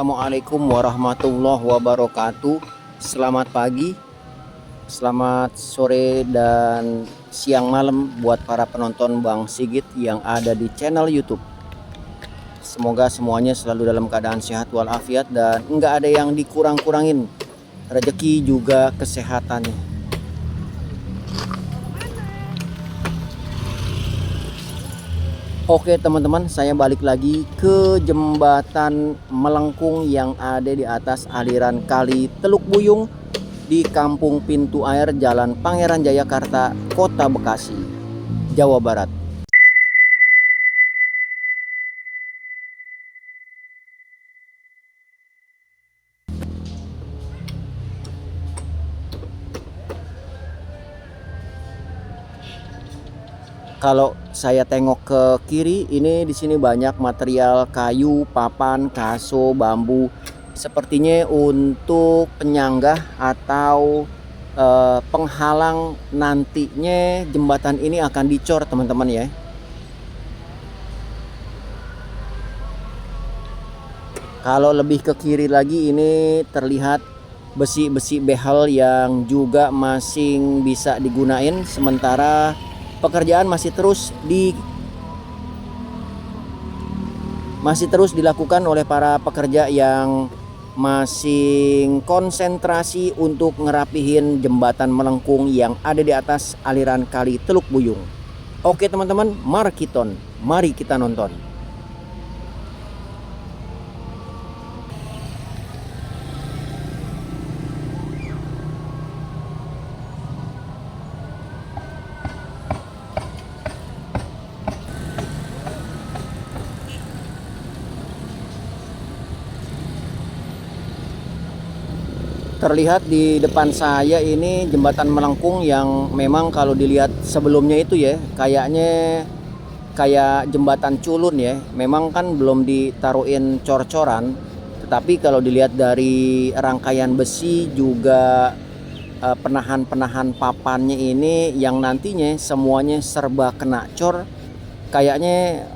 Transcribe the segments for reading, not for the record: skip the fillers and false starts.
Assalamualaikum warahmatullahi wabarakatuh. Selamat pagi, selamat sore, dan siang malam buat para penonton Bang Sigit yang ada di channel YouTube. Semoga semuanya selalu dalam keadaan sehat walafiat dan nggak ada yang dikurang-kurangin rezeki juga kesehatannya. Oke teman-teman, saya balik lagi ke jembatan melengkung yang ada di atas aliran kali Teluk Buyung di Kampung Pintu Air, Jalan Pangeran Jayakarta, Kota Bekasi, Jawa Barat. Kalau saya tengok ke kiri, ini di sini banyak material kayu, papan, kaso, bambu. Sepertinya untuk penyanggah atau penghalang nantinya jembatan ini akan dicor, teman-teman ya. Kalau lebih ke kiri lagi, ini terlihat besi-besi behel yang juga masih bisa digunain, sementara pekerjaan masih terus dilakukan oleh para pekerja yang masih konsentrasi untuk ngerapihin jembatan melengkung yang ada di atas aliran kali Teluk Buyung. Oke teman-teman, mari kita nonton. Terlihat di depan saya ini jembatan melengkung yang memang kalau dilihat sebelumnya itu ya kayaknya kayak jembatan culun ya. Memang kan belum ditaruhin cor-coran, tetapi kalau dilihat dari rangkaian besi juga penahan-penahan papannya ini yang nantinya semuanya serba kena cor, kayaknya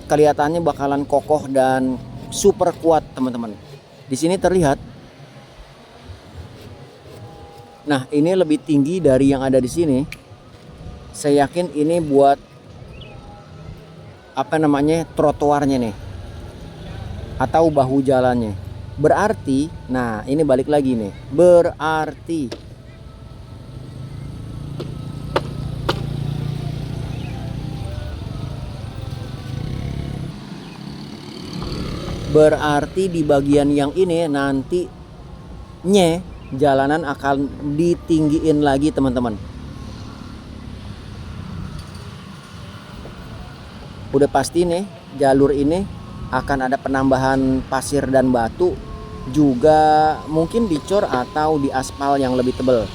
kelihatannya bakalan kokoh dan super kuat teman-teman. Di sini terlihat. Nah, ini lebih tinggi dari yang ada di sini. Saya yakin ini buat trotoarnya nih, atau bahu jalannya. Berarti, nah ini balik lagi nih. Berarti di bagian yang ini nantinya jalanan akan ditinggiin lagi teman-teman. Udah pasti nih jalur ini akan ada penambahan pasir dan batu, juga mungkin dicor atau diaspal yang lebih tebal.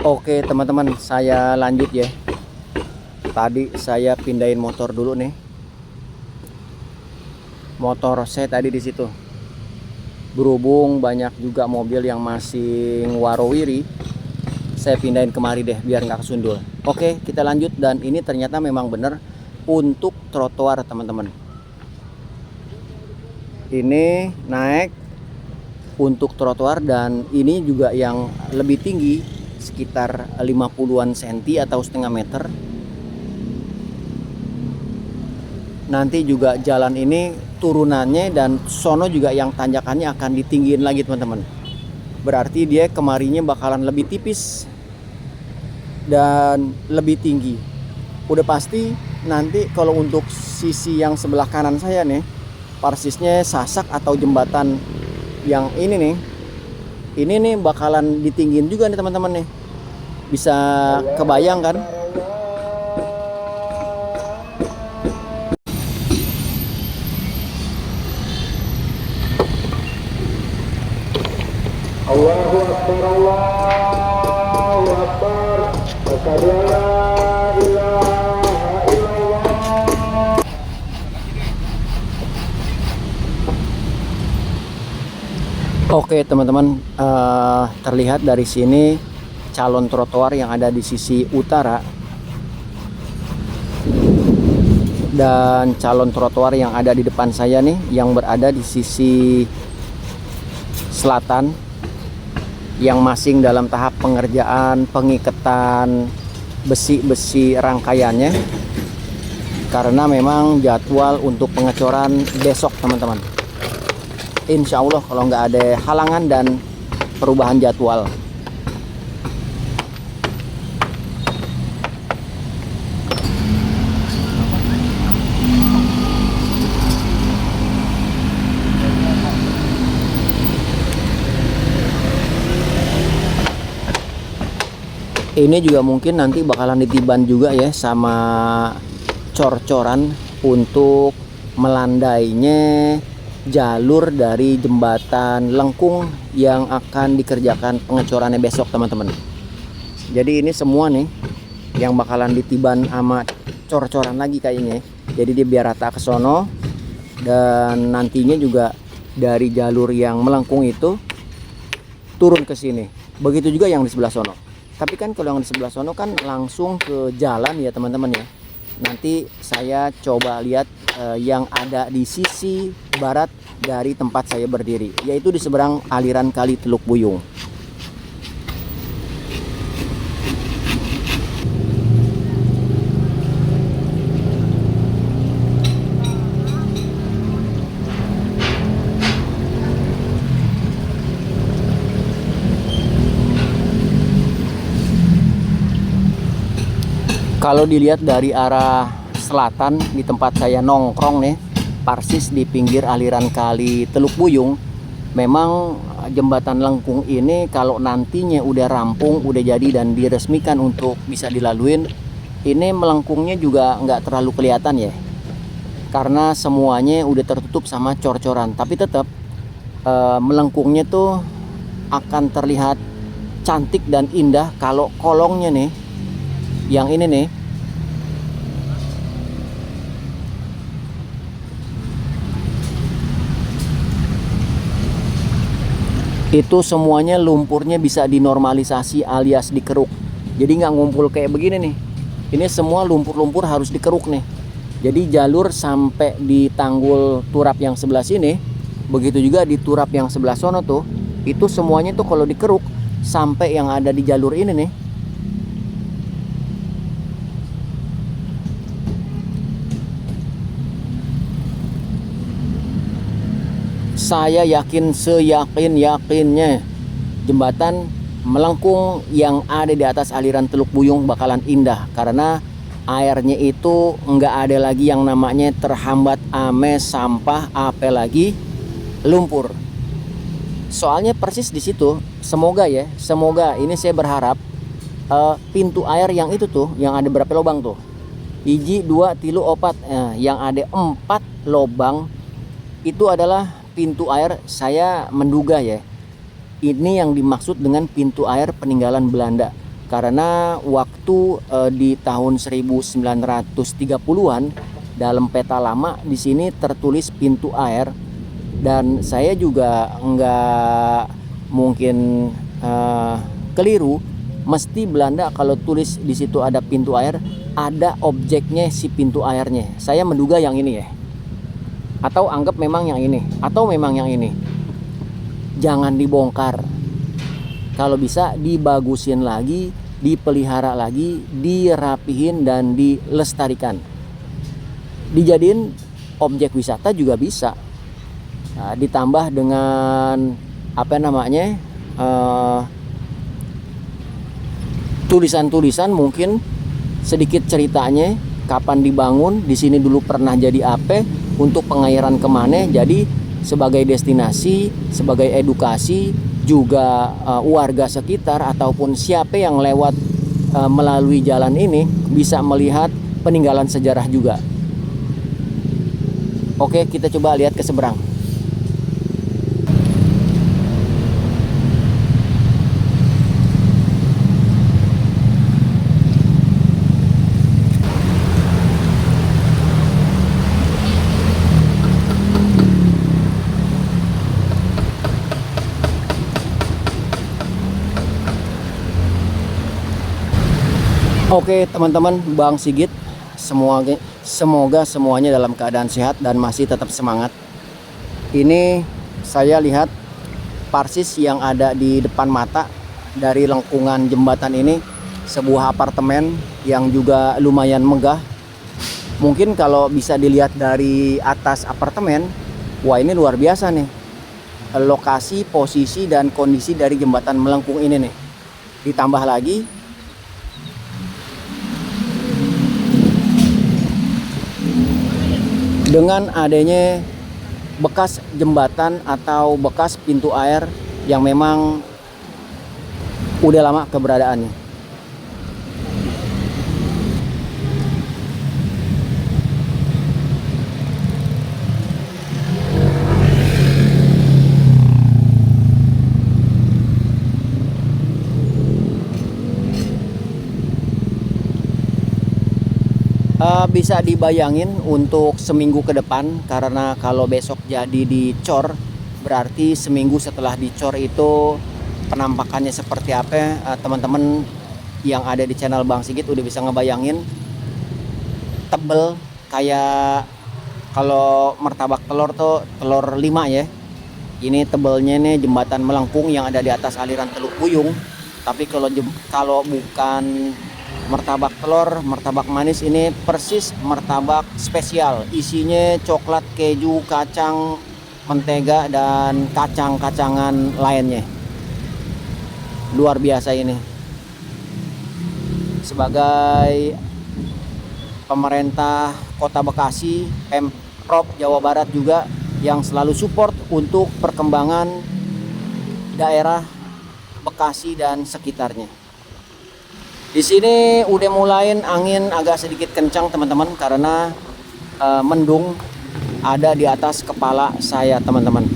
Oke teman-teman, saya lanjut ya. Tadi saya pindahin motor dulu nih. Motor saya tadi di situ. Berhubung banyak juga mobil yang masih warawiri, saya pindahin kemari deh biar nggak kesundul. Oke, kita lanjut, dan ini ternyata memang benar untuk trotoar teman-teman. Ini naik untuk trotoar, dan ini juga yang lebih tinggi sekitar 50-an cm atau setengah meter. Nanti juga jalan ini turunannya dan sono juga yang tanjakannya akan ditinggiin lagi teman-teman. Berarti dia kemarinya bakalan lebih tipis dan lebih tinggi. Udah pasti nanti kalau untuk sisi yang sebelah kanan saya nih, persisnya sasak atau jembatan yang ini nih bakalan ditinggiin juga nih teman-teman nih. Bisa kebayang kan? Allahu Akbar, Allahu Akbar. Asyhadu an la ilaha illallah. Oke teman-teman, terlihat dari sini calon trotoar yang ada di sisi utara dan calon trotoar yang ada di depan saya nih yang berada di sisi selatan yang masing dalam tahap pengerjaan pengiketan besi-besi rangkaiannya, karena memang jadwal untuk pengecoran besok teman-teman. Insya Allah kalau nggak ada halangan dan perubahan jadwal. Ini juga mungkin nanti bakalan ditiban juga ya sama cor-coran untuk melandainya jalur dari jembatan Lengkung yang akan dikerjakan pengecorannya besok teman-teman. Jadi ini semua nih yang bakalan ditiban sama cor-coran lagi kayaknya. Jadi dia biar rata ke sono, dan nantinya juga dari jalur yang melengkung itu turun ke sini. Begitu juga yang di sebelah sono. Tapi kan kalau yang di sebelah sono kan langsung ke jalan ya teman-teman ya. Nanti saya coba lihat yang ada di sisi barat dari tempat saya berdiri, yaitu di seberang aliran kali Teluk Buyung. Kalau dilihat dari arah selatan di tempat saya nongkrong nih, persis di pinggir aliran kali Teluk Buyung, memang jembatan Lengkung ini kalau nantinya udah rampung, udah jadi dan diresmikan untuk bisa dilaluin, ini melengkungnya juga nggak terlalu kelihatan ya, karena semuanya udah tertutup sama cor-coran. Tapi tetap melengkungnya tuh akan terlihat cantik dan indah kalau kolongnya nih, yang ini nih, itu semuanya lumpurnya bisa dinormalisasi alias dikeruk. Jadi nggak ngumpul kayak begini nih. Ini semua lumpur-lumpur harus dikeruk nih. Jadi jalur sampai di tanggul turap yang sebelah sini, begitu juga di turap yang sebelah sono tuh, itu semuanya tuh kalau dikeruk sampai yang ada di jalur ini nih, saya yakin seyakin-yakinnya jembatan melengkung yang ada di atas aliran Teluk Buyung bakalan indah, karena airnya itu nggak ada lagi yang namanya terhambat ame sampah apalagi lumpur. Soalnya persis di situ, semoga ini saya berharap pintu air yang itu tuh, yang ada berapa lubang tuh, 1, 2, 3, 4, yang ada 4 lubang itu adalah pintu air. Saya menduga ya, ini yang dimaksud dengan pintu air peninggalan Belanda, karena waktu di tahun 1930-an dalam peta lama di sini tertulis pintu air, dan saya juga nggak mungkin keliru, mesti Belanda kalau tulis di situ ada pintu air, ada objeknya si pintu airnya. Saya menduga yang ini ya, atau anggap memang yang ini, atau memang yang ini. Jangan dibongkar, kalau bisa dibagusin lagi, dipelihara lagi, dirapihin dan dilestarikan, dijadiin objek wisata juga bisa. Nah, ditambah dengan apa namanya, tulisan-tulisan, mungkin sedikit ceritanya, kapan dibangun, di sini dulu pernah jadi apa, untuk pengairan kemana. Jadi sebagai destinasi, sebagai edukasi juga, warga sekitar ataupun siapa yang lewat melalui jalan ini bisa melihat peninggalan sejarah juga. Oke, kita coba lihat ke seberang. Oke teman-teman, Bang Sigit, semoga semuanya dalam keadaan sehat dan masih tetap semangat. Ini saya lihat persis yang ada di depan mata dari lengkungan jembatan ini, sebuah apartemen yang juga lumayan megah. Mungkin kalau bisa dilihat dari atas apartemen, wah ini luar biasa nih. Lokasi, posisi, dan kondisi dari jembatan melengkung ini nih. Ditambah lagi dengan adanya bekas jembatan atau bekas pintu air yang memang udah lama keberadaannya. Bisa dibayangin untuk seminggu ke depan, karena kalau besok jadi dicor berarti seminggu setelah dicor itu penampakannya seperti apa. Teman-teman yang ada di channel Bang Sigit udah bisa ngebayangin, tebel kayak kalau martabak telur tuh telur 5 ya. Ini tebelnya nih jembatan melengkung yang ada di atas aliran Teluk Buyung. Tapi kalau bukan martabak telur, martabak manis, ini persis martabak spesial. Isinya coklat, keju, kacang, mentega, dan kacang-kacangan lainnya. Luar biasa ini. Sebagai pemerintah Kota Bekasi, Pemprov Jawa Barat juga yang selalu support untuk perkembangan daerah Bekasi dan sekitarnya. Di sini udah mulai angin agak sedikit kencang teman-teman, karena mendung ada di atas kepala saya teman-teman.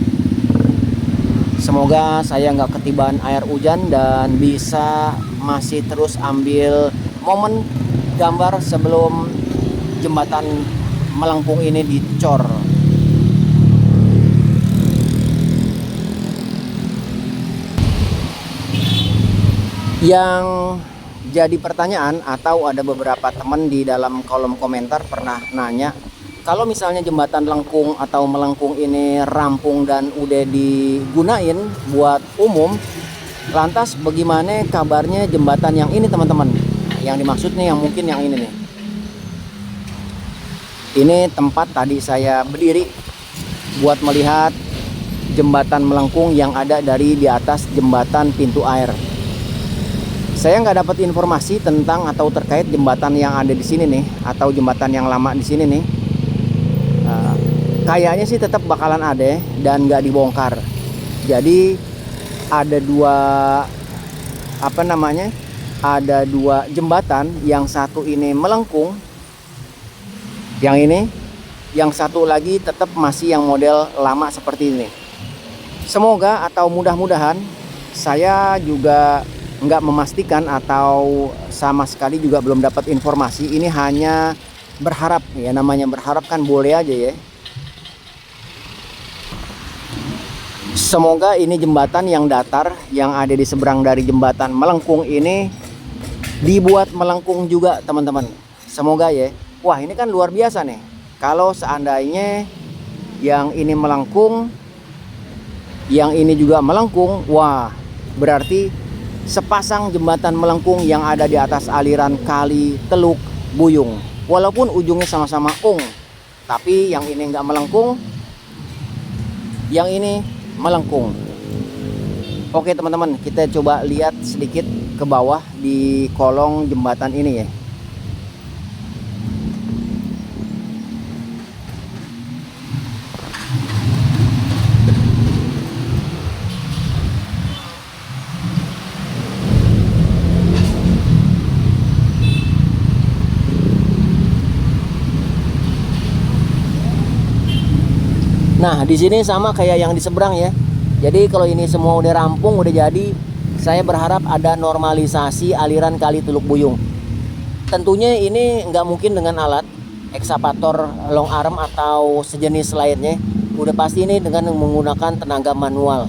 Semoga saya nggak ketiban air hujan dan bisa masih terus ambil momen gambar sebelum jembatan melengkung ini dicor. Yang jadi pertanyaan, atau ada beberapa teman di dalam kolom komentar pernah nanya, kalau misalnya jembatan lengkung atau melengkung ini rampung dan udah digunain buat umum, lantas bagaimana kabarnya jembatan yang ini teman-teman? Yang dimaksud nih yang mungkin yang ini nih. Ini tempat tadi saya berdiri buat melihat jembatan melengkung yang ada dari di atas jembatan pintu air. Saya nggak dapat informasi tentang atau terkait jembatan yang ada di sini nih, atau jembatan yang lama di sini nih. Kayaknya sih tetap bakalan ada dan nggak dibongkar. Jadi ada ada dua jembatan, yang satu ini melengkung, yang satu lagi tetap masih yang model lama seperti ini. Semoga atau mudah-mudahan, saya juga nggak memastikan atau sama sekali juga belum dapat informasi. Ini hanya berharap ya, namanya berharap kan boleh aja ya. Semoga ini jembatan yang datar yang ada di seberang dari jembatan melengkung ini dibuat melengkung juga teman-teman. Semoga ya. Wah ini kan luar biasa nih. Kalau seandainya yang ini melengkung, yang ini juga melengkung, wah berarti sepasang jembatan melengkung yang ada di atas aliran kali Teluk Buyung. Walaupun ujungnya sama-sama tapi yang ini nggak melengkung, yang ini melengkung. Oke teman-teman, kita coba lihat sedikit ke bawah di kolong jembatan ini ya. Nah, di sini sama kayak yang di seberang ya. Jadi kalau ini semua udah rampung, udah jadi, saya berharap ada normalisasi aliran kali Teluk Buyung. Tentunya ini nggak mungkin dengan alat ekskavator long arm atau sejenis lainnya. Udah pasti ini dengan menggunakan tenaga manual.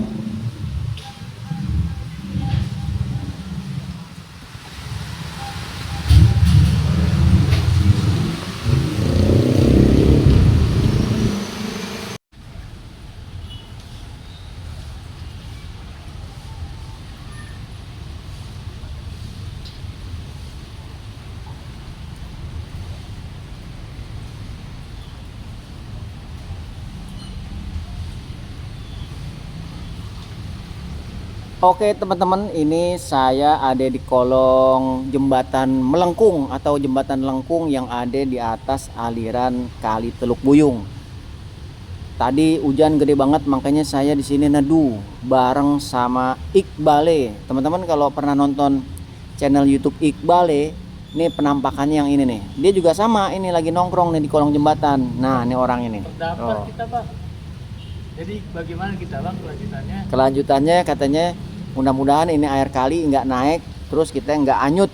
Oke teman-teman, ini saya ada di kolong jembatan melengkung atau jembatan lengkung yang ada di atas aliran Kali Teluk Buyung. Tadi hujan gede banget, makanya saya di sini neduh bareng sama Iqbale. Teman-teman kalau pernah nonton channel YouTube Iqbale, ini penampakannya yang ini nih. Dia juga sama, ini lagi nongkrong nih di kolong jembatan. Nah, ini orang ini. Dapat kita, Bang. Jadi bagaimana kita, Bang, kelanjutannya? Kelanjutannya katanya mudah-mudahan ini air kali nggak naik, terus kita nggak anyut.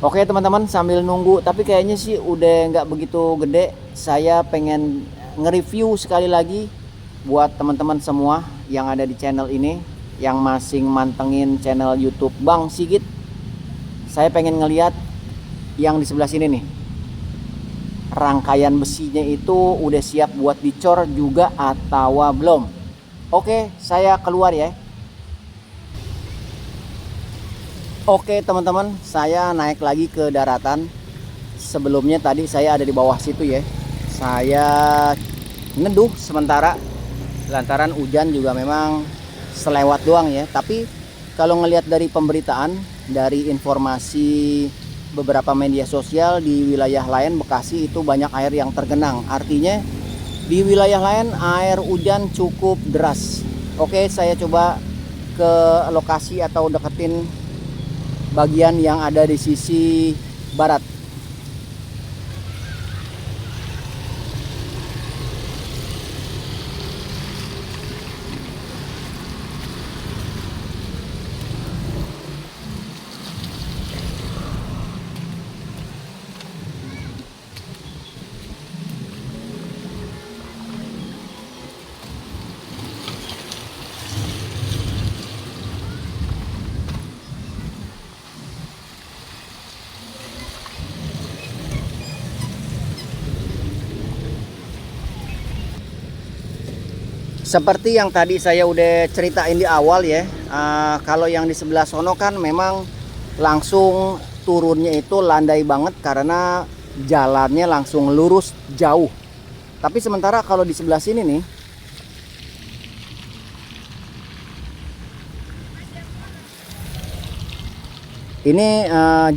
Oke teman-teman, sambil nunggu, tapi kayaknya sih udah nggak begitu gede. Saya pengen nge-review sekali lagi buat teman-teman semua yang ada di channel ini, yang masing mantengin channel YouTube Bang Sigit. Saya pengen ngelihat yang di sebelah sini nih, rangkaian besinya itu udah siap buat dicor juga atau belum. Oke, saya keluar ya. Oke teman-teman, saya naik lagi ke daratan. Sebelumnya tadi saya ada di bawah situ ya. Saya neduh sementara lantaran hujan juga memang selewat doang ya. Tapi kalau ngelihat dari pemberitaan, dari informasi beberapa media sosial, di wilayah lain Bekasi itu banyak air yang tergenang. Artinya di wilayah lain air hujan cukup deras. Oke, saya coba ke lokasi atau deketin bagian yang ada di sisi barat. Seperti yang tadi saya udah ceritain di awal ya, kalau yang di sebelah sono kan memang langsung turunnya itu landai banget karena jalannya langsung lurus jauh. Tapi sementara kalau di sebelah sini nih, ini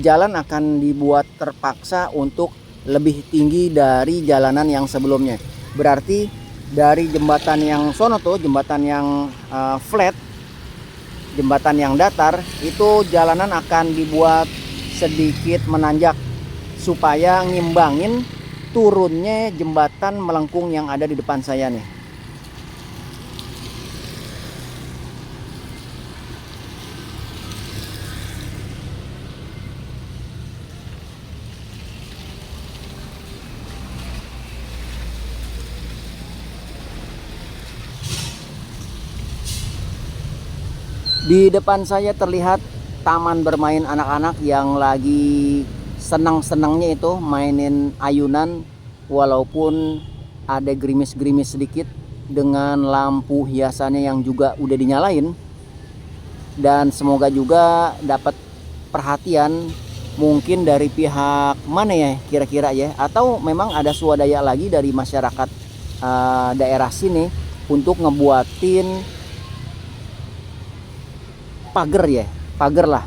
jalan akan dibuat terpaksa untuk lebih tinggi dari jalanan yang sebelumnya. Berarti dari jembatan yang sono tuh, jembatan yang flat, jembatan yang datar, itu jalanan akan dibuat sedikit menanjak supaya ngimbangin turunnya jembatan melengkung yang ada di depan saya nih. Di depan saya terlihat taman bermain anak-anak yang lagi senang-senangnya itu mainin ayunan, walaupun ada gerimis-gerimis sedikit dengan lampu hiasannya yang juga udah dinyalain. Dan semoga juga dapat perhatian mungkin dari pihak mana ya kira-kira ya, atau memang ada swadaya lagi dari masyarakat daerah sini untuk ngebuatin pagar lah,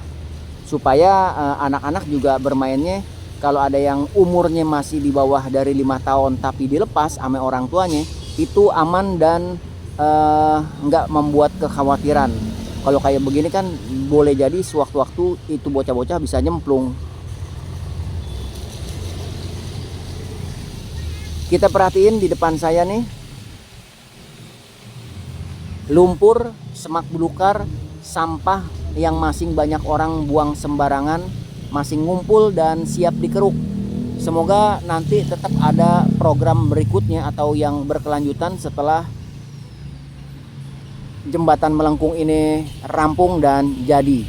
supaya anak-anak juga bermainnya, kalau ada yang umurnya masih di bawah dari 5 tahun tapi dilepas sama orang tuanya, itu aman dan nggak membuat kekhawatiran. Kalau kayak begini kan boleh jadi sewaktu-waktu itu bocah-bocah bisa nyemplung. Kita perhatiin di depan saya nih, lumpur, semak belukar, sampah yang masing banyak orang buang sembarangan, masing ngumpul dan siap dikeruk. Semoga nanti tetap ada program berikutnya atau yang berkelanjutan setelah jembatan melengkung ini rampung dan jadi.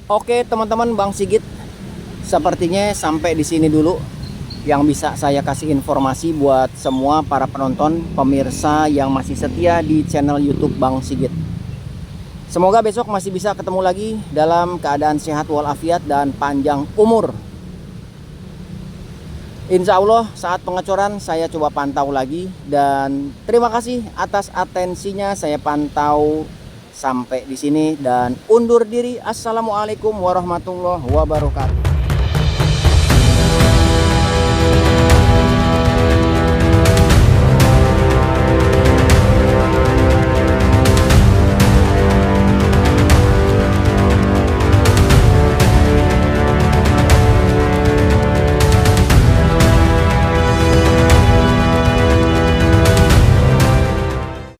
Oke teman-teman, Bang Sigit sepertinya sampai di sini dulu yang bisa saya kasih informasi buat semua para penonton, pemirsa yang masih setia di channel YouTube Bang Sigit. Semoga besok masih bisa ketemu lagi dalam keadaan sehat walafiat dan panjang umur. Insya Allah saat pengecoran saya coba pantau lagi, dan terima kasih atas atensinya. Saya pantau sampai di sini dan undur diri. Assalamualaikum warahmatullahi wabarakatuh.